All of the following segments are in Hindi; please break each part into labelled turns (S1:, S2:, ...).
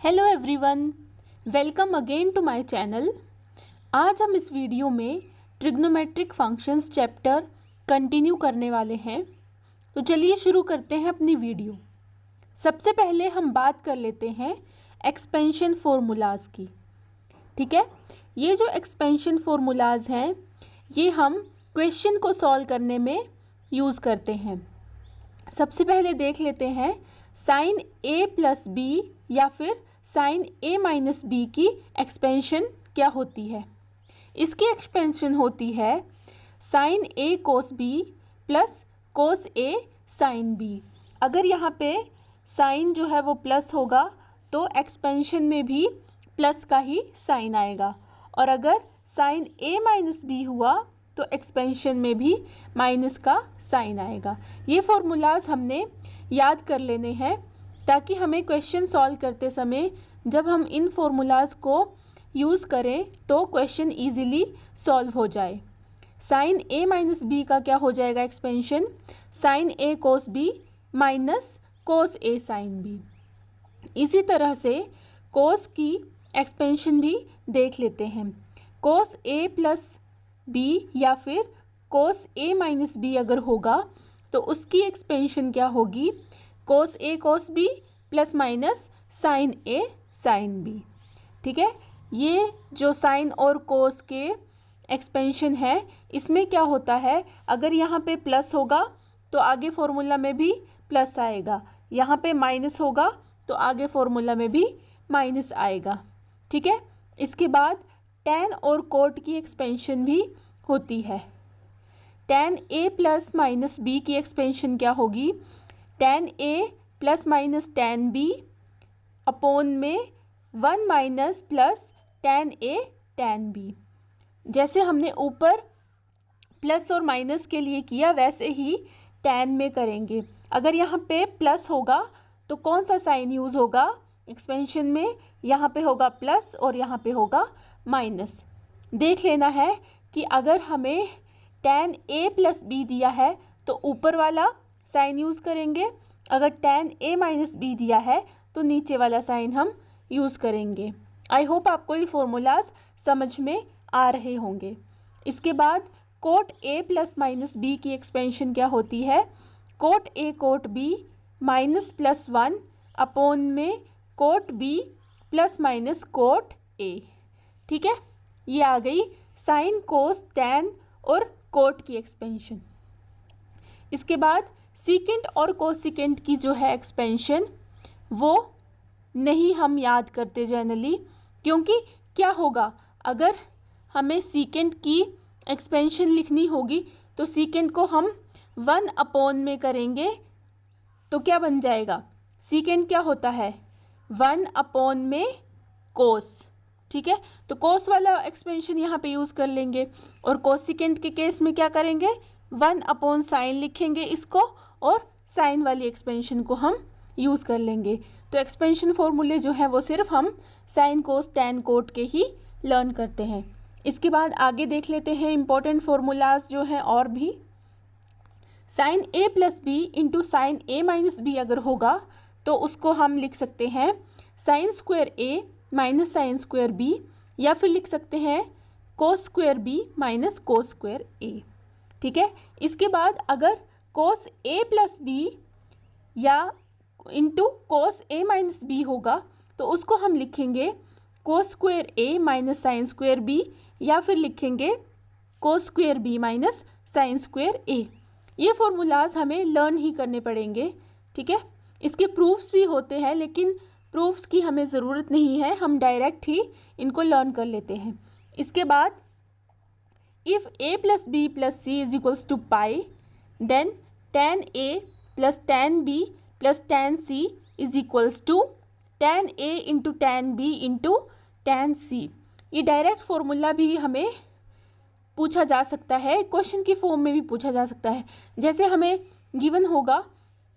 S1: Hello everyone, welcome again to my channel. आज हम इस वीडियो में ट्रिग्नोमेट्रिक फंक्शंस चैप्टर कंटिन्यू करने वाले हैं। तो चलिए शुरू करते हैं अपनी वीडियो। सबसे पहले हम बात कर लेते हैं एक्सपेंशन फॉर्मूलाज की। ठीक है, ये जो एक्सपेंशन फॉर्मूलाज हैं ये हम क्वेश्चन को सॉल्व करने में यूज़ करते हैं। सबसे पहले देख लेते हैं साइन ए प्लस बी या फिर साइन ए माइनस बी की एक्सपेंशन क्या होती है। इसकी एक्सपेंशन होती है साइन ए कोस बी प्लस कोस ए साइन बी। अगर यहाँ पे साइन जो है वो प्लस होगा तो एक्सपेंशन में भी प्लस का ही साइन आएगा, और अगर साइन ए माइनस बी हुआ तो एक्सपेंशन में भी माइनस का साइन आएगा। ये फॉर्मूलाज हमने याद कर लेने हैं ताकि हमें क्वेश्चन सॉल्व करते समय जब हम इन फॉर्मूलाज को यूज़ करें तो क्वेश्चन इजीली सॉल्व हो जाए। साइन ए माइनस बी का क्या हो जाएगा एक्सपेंशन, साइन ए कोस बी माइनस कोस ए साइन बी। इसी तरह से कोस की एक्सपेंशन भी देख लेते हैं। कोस ए प्लस बी या फिर कोस ए माइनस बी अगर होगा तो उसकी एक्सपेंशन क्या होगी, cos A cos B plus minus sine A sine B. ठीक है, ये जो साइन और कोस के एक्सपेंशन है इसमें क्या होता है, अगर यहाँ पे प्लस होगा तो आगे फॉर्मूला में भी प्लस आएगा, यहाँ पे माइनस होगा तो आगे फॉर्मूला में भी माइनस आएगा। ठीक है, इसके बाद tan और कोट की एक्सपेंशन भी होती है। tan a plus minus B की एक्सपेंशन क्या होगी, tan a plus minus tan b upon में 1 minus plus tan a tan b। जैसे हमने ऊपर प्लस और माइनस के लिए किया वैसे ही tan में करेंगे। अगर यहाँ पे प्लस होगा तो कौन सा साइन यूज़ होगा एक्सपेंशन में, यहाँ पे होगा प्लस और यहाँ पे होगा माइनस। देख लेना है कि अगर हमें tan a प्लस बी दिया है तो ऊपर वाला साइन यूज़ करेंगे, अगर tan a माइनस बी दिया है तो नीचे वाला साइन हम यूज़ करेंगे। आई होप आपको ये फॉर्मूलाज समझ में आ रहे होंगे। इसके बाद cot a plus minus B की एक्सपेंशन क्या होती है, cot a cot b minus plus 1 upon में cot b plus minus cot a। ठीक है, ये आ गई साइन कोस टैन और कोट की एक्सपेंशन। इसके बाद सीकेंट और कोसिकेंट की जो है एक्सपेंशन वो नहीं हम याद करते जनरली, क्योंकि क्या होगा अगर हमें सीकेंट की एक्सपेंशन लिखनी होगी तो सीकेंट को हम 1 अपॉन में करेंगे तो क्या बन जाएगा, सीकेंट क्या होता है 1 अपॉन में कोस। ठीक है, तो कोस वाला एक्सपेंशन यहाँ पे यूज़ कर लेंगे, और कोसिकेंट के केस में क्या करेंगे 1 अपॉन साइन लिखेंगे इसको, और साइन वाली एक्सपेंशन को हम यूज़ कर लेंगे। तो एक्सपेंशन फॉर्मूले जो हैं वो सिर्फ हम साइन कोस टैन कोट के ही लर्न करते हैं। इसके बाद आगे देख लेते हैं इंपॉर्टेंट फॉर्मूलाज जो हैं और भी। Sine A plus B into sine A minus B अगर होगा तो उसको हम लिख सकते हैं sine square A minus sine square B, या फिर लिख सकते हैं cos square B minus cos square A. ठीक है, इसके बाद अगर कोस ए प्लस बी या into cos A minus B होगा तो उसको हम लिखेंगे cos square A minus sine square B, या फिर लिखेंगे cos square B minus sine square A. ये फॉर्मूलाज हमें लर्न ही करने पड़ेंगे। ठीक है, इसके प्रूफ्स भी होते हैं लेकिन प्रूफ्स की हमें ज़रूरत नहीं है, हम डायरेक्ट ही इनको लर्न कर लेते हैं। इसके बाद if a plus b plus c is equals to pi then tan a plus tan b plus tan c is equals to tan a into tan b into tan c। ये डायरेक्ट फॉर्मूला भी हमें पूछा जा सकता है, क्वेश्चन की फॉर्म में भी पूछा जा सकता है। जैसे हमें गिवन होगा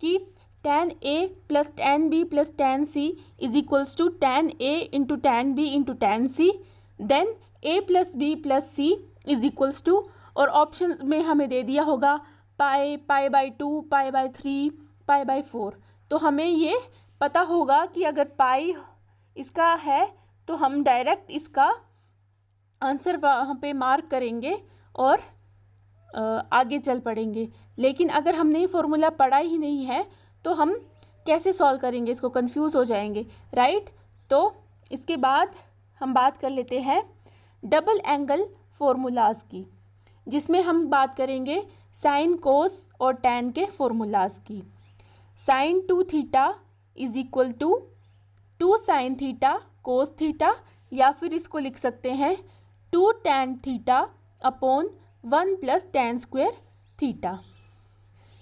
S1: कि tan a plus tan b plus tan c is equals to tan a into tan b into tan c, then a plus b plus c is equals to, और ऑप्शन में हमें दे दिया होगा pi, pi by 2, pi by 3, pi by 4। तो हमें ये पता होगा कि अगर पाई इसका है तो हम डायरेक्ट इसका आंसर वहाँ पे मार्क करेंगे और आगे चल पड़ेंगे। लेकिन अगर हमने ये फॉर्मूला पढ़ा ही नहीं है तो हम कैसे सॉल्व करेंगे, इसको कंफ्यूज हो जाएंगे, राइट। तो इसके बाद हम बात कर लेते हैं डबल एंगल फॉर्मूलाज की, जिसमें हम बात करेंगे साइन कोस और टैन के फॉर्मूलाज की। Sine 2 theta is equal to 2 sine theta cos theta, या फिर इसको लिख सकते हैं 2 tan theta upon 1 plus tan square theta.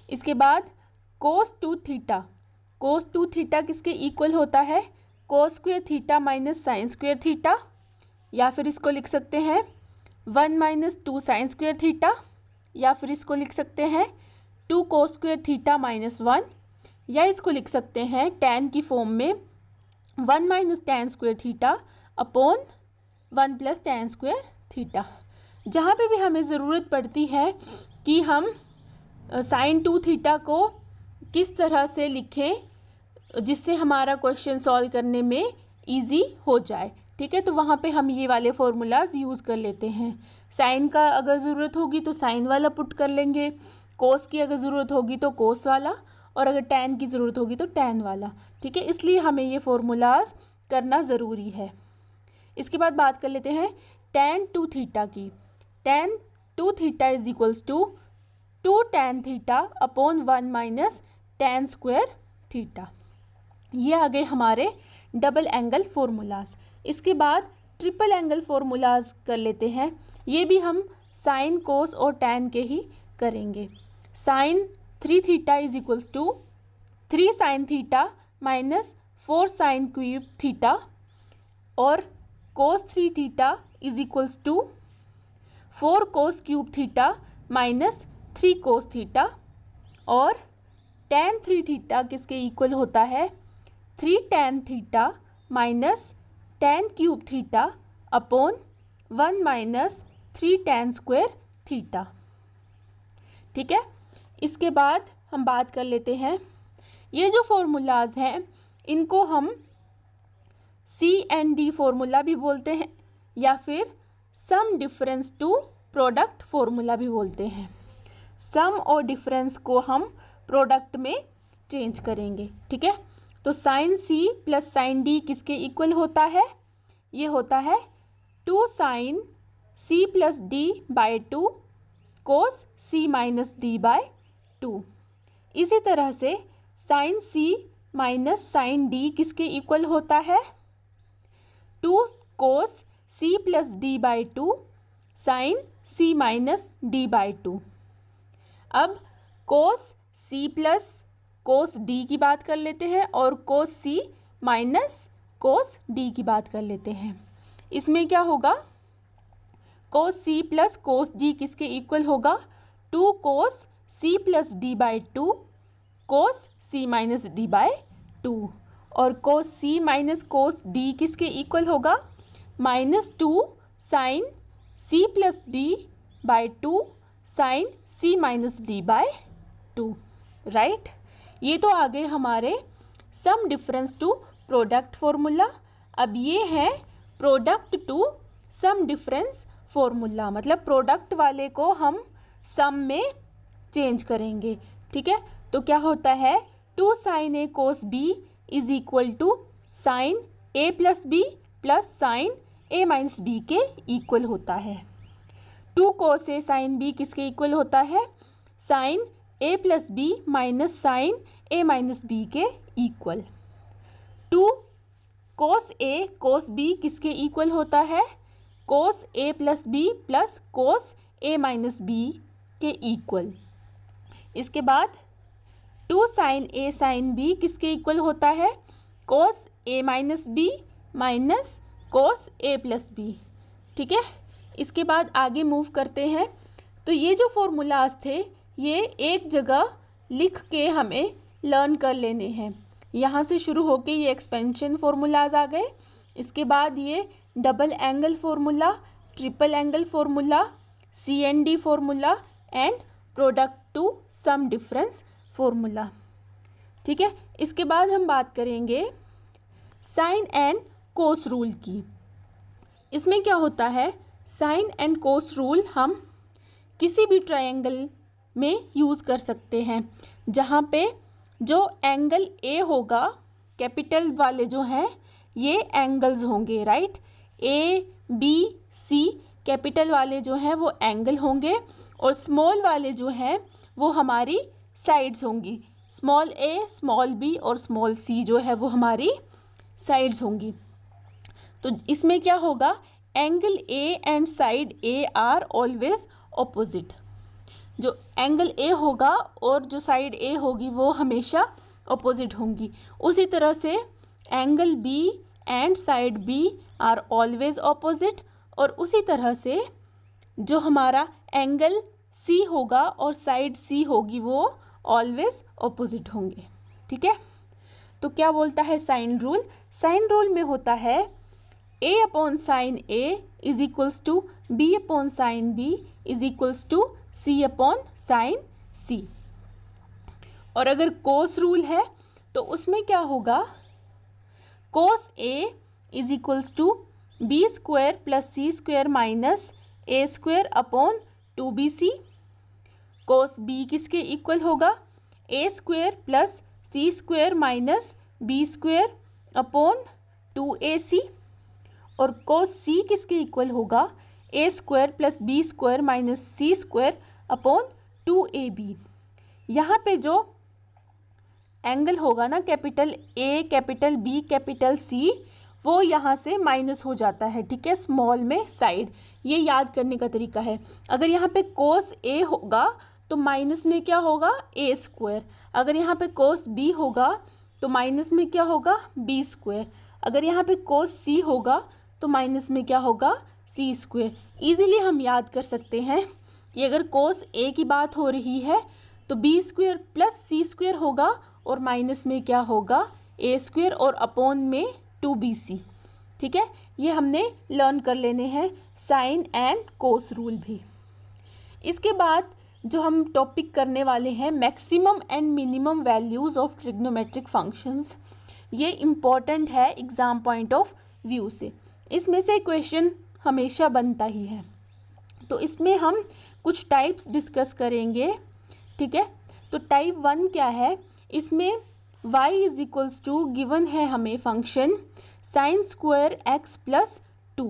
S1: इसके बाद कोस 2 थीटा, कोस 2 थीटा किसके इक्वल होता है, cos square theta minus sine square theta, या फिर इसको लिख सकते हैं 1 माइनस 2 साइन स्क्वायर थीटा, या फिर इसको लिख सकते हैं 2 कोस स्क्वायर थीटा माइनस 1, या इसको लिख सकते हैं टैन की फॉर्म में 1 minus tan square theta upon 1 plus tan square theta. जहाँ पे भी हमें ज़रूरत पड़ती है कि हम साइन 2 थीटा को किस तरह से लिखें जिससे हमारा क्वेश्चन सॉल्व करने में इजी हो जाए, ठीक है, तो वहाँ पे हम ये वाले फॉर्मूलाज यूज़ कर लेते हैं। साइन का अगर ज़रूरत होगी तो साइन वाला पुट कर लेंगे, कोस की अगर ज़रूरत होगी तो कोस वाला, और अगर टैन की ज़रूरत होगी तो टैन वाला, ठीक है। इसलिए हमें ये फॉर्मूलाज करना ज़रूरी है। इसके बाद बात कर लेते हैं टैन 2 थीटा की। Tan 2 theta is equals to 2 tan theta upon 1 minus tan square theta. ये आ गए हमारे डबल एंगल फॉर्मूलाज। इसके बाद ट्रिपल एंगल फॉर्मूलाज कर लेते हैं। ये भी हम साइन कोस और टैन के ही करेंगे। Sine 3 theta is equals to 3 sine theta minus 4 sine cube theta, और cos 3 theta is equals to 4 cos cube theta minus 3 cos theta, और टैन 3 थीटा किसके इक्वल होता है 3 tan theta minus tan cube theta upon 1 minus 3 tan square theta, ठीक है। इसके बाद हम बात कर लेते हैं, ये जो फॉर्मूलाज हैं इनको हम C&D फॉर्मूला भी बोलते हैं, या फिर sum difference to product formula भी बोलते हैं। सम और डिफरेंस को हम प्रोडक्ट में चेंज करेंगे, ठीक है। तो sine C plus sine D किसके इक्वल होता है, ये होता है 2 sine C plus D by 2 cos C minus D by 2। इसी तरह से sine C minus sine D किसके इक्वल होता है 2 cos C plus D by 2 sine C minus D by 2। अब cos C plus cos D की बात कर लेते हैं और cos C minus cos D की बात कर लेते हैं। इसमें क्या होगा, cos C plus cos D किसके इक्वल होगा 2 cos C plus D by 2 cos C minus D by 2, और cos C minus cos D किसके इक्वल होगा -2 sine C plus D by 2 sine C minus D by 2, right. ये तो आ गए हमारे sum difference to product formula. अब ये है product to sum difference formula, मतलब प्रोडक्ट वाले को हम सम में चेंज करेंगे, ठीक है। तो क्या होता है 2 sine A cos B is equal to sine A plus B plus sine A minus B के इक्वल होता है। 2 कोस A साइन B किसके इक्वल होता है sine A plus B minus sine A minus B के equal. 2 cos A cos B किसके इक्वल होता है cos A plus B plus cos A minus B के इक्वल। इसके बाद 2 साइन A साइन B किसके इक्वल होता है cos A minus B minus cos A plus B, ठीक है। इसके बाद आगे मूव करते हैं। तो ये जो फॉर्मूलाज थे ये एक जगह लिख के हमें लर्न कर लेने हैं। यहाँ से शुरू होके ये एक्सपेंशन फॉर्मूलाज आ गए। इसके बाद ये double angle formula, triple angle formula, C&D formula and product to sum difference formula, ठीक है। इसके बाद हम बात करेंगे साइन एंड कोस रूल की। इसमें क्या होता है, साइन एंड कोस रूल हम किसी भी ट्रायंगल में यूज़ कर सकते हैं जहाँ पे जो एंगल ए होगा, कैपिटल वाले जो हैं ये एंगल्स होंगे, right. A B C capital वाले जो हैं वो एंगल होंगे और स्मॉल वाले जो हैं वो हमारी साइड्स होंगी। स्मॉल ए, स्मॉल बी और स्मॉल सी जो है वो हमारी साइड्स होंगी। तो इसमें क्या होगा, angle A and side A R always opposite. जो एंगल ए होगा और जो साइड ए होगी वो हमेशा ऑपोजिट होंगी। उसी तरह से angle B and side B are always opposite, और उसी तरह से जो हमारा एंगल सी होगा और साइड सी होगी वो ऑलवेज ऑपोजिट होंगे, ठीक है। तो क्या बोलता है साइन रूल, साइन रूल में होता है a upon sine a is equals to b upon sine b is equals to c upon sine c। और अगर कोस रूल है तो उसमें क्या होगा, cos a is equals to b square plus c square minus a square upon 2bc। Cos b किसके इक्वल होगा, a square plus c square minus b square upon 2ac। और कोस c किसके इक्वल होगा, a square plus b square minus c square upon 2ab। यहाँ पे जो एंगल होगा ना, capital A, capital B, capital C, वो यहाँ से माइनस हो जाता है, ठीक है, स्मॉल में साइड। ये याद करने का तरीका है। अगर यहाँ पे कोस A होगा तो माइनस में क्या होगा, A स्क्वायर। अगर यहाँ पे कोस B होगा तो माइनस में क्या होगा, B स्क्वायर। अगर यहाँ पे कोस C होगा तो माइनस में क्या होगा, C स्क्वायर। ईजिली हम याद कर सकते हैं कि अगर कोस A की बात हो रही है तो B square plus C square होगा और माइनस में क्या होगा, A स्क्वायर और अपॉन में 2BC, ठीक है। ये हमने लर्न कर लेने हैं साइन एंड कोस रूल भी। इसके बाद जो हम टॉपिक करने वाले हैं, maximum and minimum values of trigonometric functions. ये इम्पॉर्टेंट है एग्ज़ाम पॉइंट ऑफ व्यू से। इसमें से क्वेश्चन हमेशा बनता ही है। तो इसमें हम कुछ टाइप्स डिस्कस करेंगे, ठीक है। तो टाइप 1 क्या है, इसमें y is equals to given है हमें function sine square x plus 2।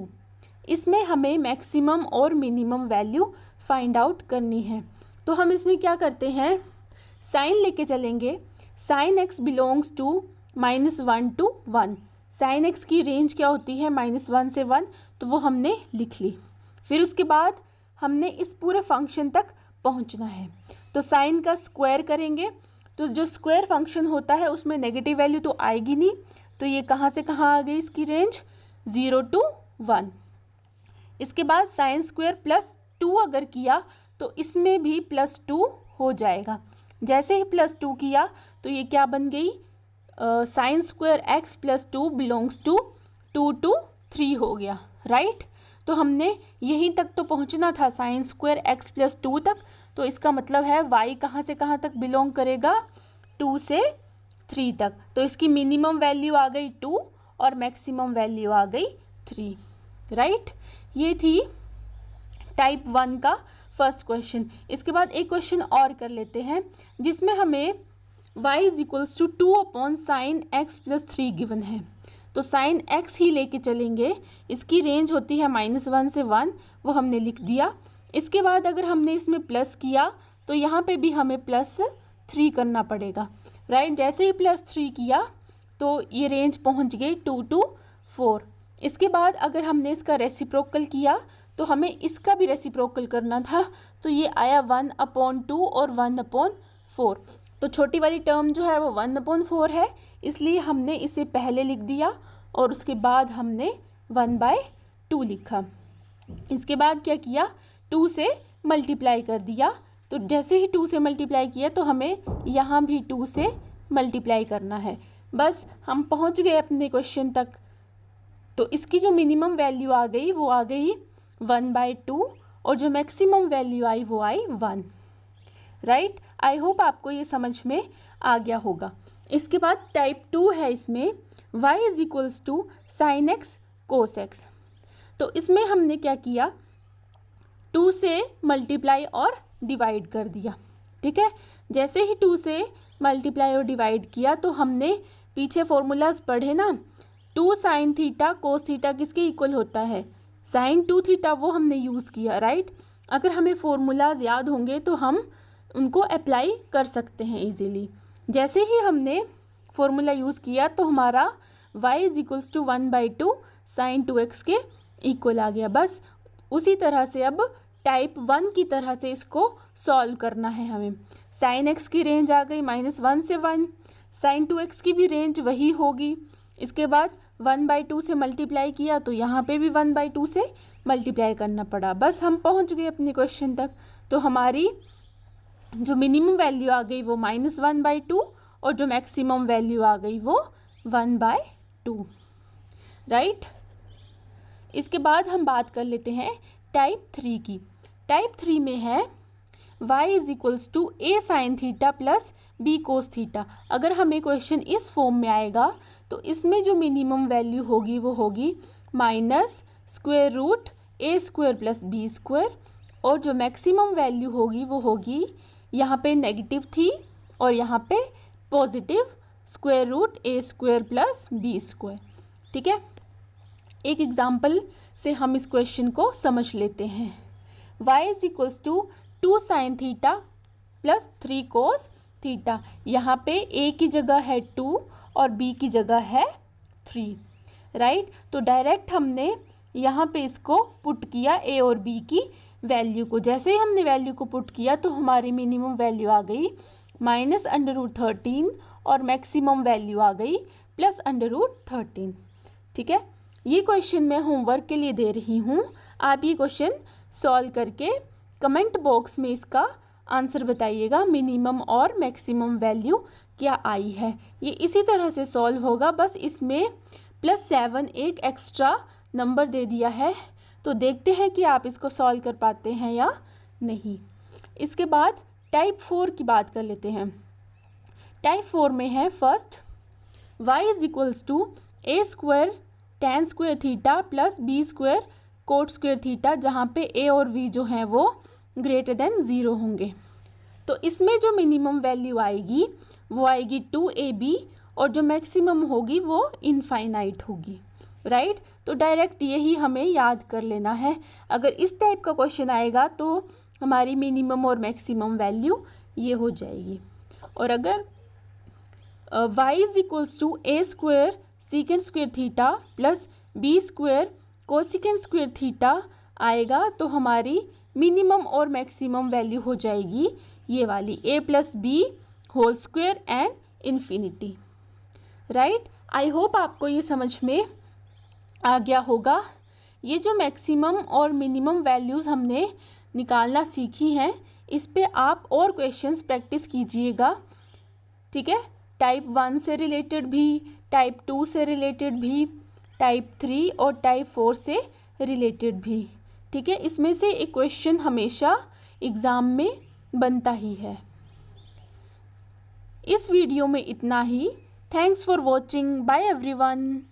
S1: इसमें हमें मैक्सिमम और मिनिमम वैल्यू फाइंड आउट करनी है। तो हम इसमें क्या करते हैं, साइन लेके चलेंगे। Sine x belongs to -1 to 1। Sine x की रेंज क्या होती है, -1 से 1, तो वो हमने लिख ली। फिर उसके बाद हमने इस पूरे फंक्शन तक पहुंचना है। तो साइन का स्क्वायर करेंगे, तो जो स्क्वायर फंक्शन होता है उसमें नेगेटिव वैल्यू तो आएगी नहीं, तो ये कहाँ से कहाँ आ गई, इसकी रेंज 0 to 1। इसके बाद साइन स्क्वायर प्लस 2 अगर किया तो इसमें भी +2 हो जाएगा। जैसे ही +2 किया तो ये क्या बन गई, sine square x plus 2 belongs to 2 to 3 हो गया, राइट। तो हमने यहीं तक तो पहुंचना था, साइन स्क्वायर x प्लस 2 तक। तो इसका मतलब है y कहाँ से कहाँ तक बिलोंग करेगा, 2 से 3 तक। तो इसकी मिनिमम वैल्यू आ गई 2 और मैक्सिमम वैल्यू आ गई 3, राइट। ये थी टाइप 1 का फर्स्ट क्वेश्चन। इसके बाद एक क्वेश्चन और कर लेते हैं जिसमें हमें y is equals to 2 upon sine x plus 3 given है। तो साइन x ही लेके चलेंगे। इसकी रेंज होती है -1 से 1, वो हमने लिख दिया। इसके बाद अगर हमने इसमें प्लस किया तो यहाँ पे भी हमें +3 करना पड़ेगा, राइट। जैसे ही +3 किया तो ये रेंज पहुँच गई 2 to 4। इसके बाद अगर हमने इसका रेसिप्रोकल किया तो हमें इसका भी रेसिप्रोकल करना था, तो ये आया 1/2 और 1/4। तो छोटी वाली टर्म जो है वो 1/4 है, इसलिए हमने इसे पहले लिख दिया और उसके बाद हमने 1/2 लिखा। इसके बाद क्या किया, 2 से मल्टीप्लाई कर दिया। तो जैसे ही 2 से मल्टीप्लाई किया तो हमें यहाँ भी 2 से मल्टीप्लाई करना है। बस हम पहुँच गए अपने क्वेश्चन तक। तो इसकी जो मिनिमम वैल्यू आ गई वो आ गई 1/2 और जो मैक्सिमम वैल्यू आई वो आई 1, राइट। आई होप आपको ये समझ में आ गया होगा। इसके बाद टाइप 2 है, इसमें y is equals to sine x cos x. तो इसमें हमने क्या किया, 2 से मल्टीप्लाई और डिवाइड कर दिया। ठीक है, जैसे ही 2 से मल्टीप्लाई और डिवाइड किया तो हमने पीछे फॉर्मूलाज पढ़े ना, 2 साइन थीटा कोस थीटा किसके इक्वल होता है, साइन 2 थीटा, वो हमने यूज़ किया, राइट। अगर हमें फॉर्मूलाज याद होंगे तो हम उनको अप्लाई कर सकते हैं इजीली। जैसे ही हमने फॉर्मूला यूज़ किया तो हमारा y is equals to 1/2 sine 2x के इक्वल आ गया। बस उसी तरह से अब टाइप 1 की तरह से इसको सॉल्व करना है हमें। साइन x की रेंज आ गई -1 से 1, साइन 2x की भी रेंज वही होगी। इसके बाद 1/2 से मल्टीप्लाई किया तो यहाँ पे भी 1/2 से मल्टीप्लाई करना पड़ा। बस हम पहुँच गए अपने क्वेश्चन तक। तो हमारी जो मिनिमम वैल्यू आ गई वो -1/2 और जो मैक्सिमम वैल्यू आ गई वो 1/2, राइट। इसके बाद हम बात कर लेते हैं टाइप 3 की। टाइप 3 में है y is equals to a sine theta plus b cos theta. अगर हमें क्वेश्चन इस फॉर्म में आएगा तो इसमें जो मिनिमम वैल्यू होगी वो होगी -√a² प्लस b², और जो मैक्सिमम वैल्यू होगी वो होगी, यहाँ पे नेगेटिव थी और यहाँ पे पॉजिटिव √a² प्लस b²। ठीक है, एक एग्जाम्पल से हम इस क्वेश्चन को समझ लेते हैं। y is equals to 2 sine theta plus 3 cos theta. यहाँ पे a की जगह है 2 और b की जगह है 3, राइट। तो डायरेक्ट हमने यहाँ पे इसको पुट किया a और b की वैल्यू को। जैसे ही हमने वैल्यू को पुट किया तो हमारी मिनिमम वैल्यू आ गई -√13 और मैक्सिमम वैल्यू आ गई +√13। ठीक है, ये क्वेश्चन मैं होमवर्क के लिए दे रही हूँ। आप ये क्वेश्चन सॉल्व करके कमेंट बॉक्स में इसका आंसर बताइएगा, मिनिमम और मैक्सिमम वैल्यू क्या आई है। ये इसी तरह से सॉल्व होगा, बस इसमें +7 एक एक्स्ट्रा नंबर दे दिया है। तो देखते हैं कि आप इसको सॉल्व कर पाते हैं या नहीं। इसके बाद टाइप 4 की बात कर लेते हैं। टाइप 4 में है first y is equals to a² tan² theta plus b² cot² theta, जहाँ पे a और v जो हैं वो >0 होंगे। तो इसमें जो मिनिमम वैल्यू आएगी वो आएगी 2ab और जो मैक्सिमम होगी वो इनफाइनाइट होगी, राइट। तो डायरेक्ट यही हमें याद कर लेना है। अगर इस टाइप का क्वेश्चन आएगा तो हमारी मिनिमम और मैक्सिमम वैल्यू ये हो जाएगी। और अगर y is equals to a² sec² theta plus b² cosec² theta आएगा तो हमारी मिनिमम और मैक्सिमम वैल्यू हो जाएगी ये वाली a + b² and infinity, right. I hope आपको ये समझ में आ गया होगा। ये जो मैक्सिमम और मिनिमम वैल्यूज़ हमने निकालना सीखी हैं, इस पे आप और क्वेश्चंस प्रैक्टिस कीजिएगा। ठीक है, टाइप 1 से रिलेटेड भी, टाइप 2 से रिलेटेड भी, टाइप 3 और टाइप 4 से रिलेटेड भी। ठीक है, इसमें से एक क्वेश्चन हमेशा एग्ज़ाम में बनता ही है। इस वीडियो में इतना ही। Thanks for watching, bye everyone.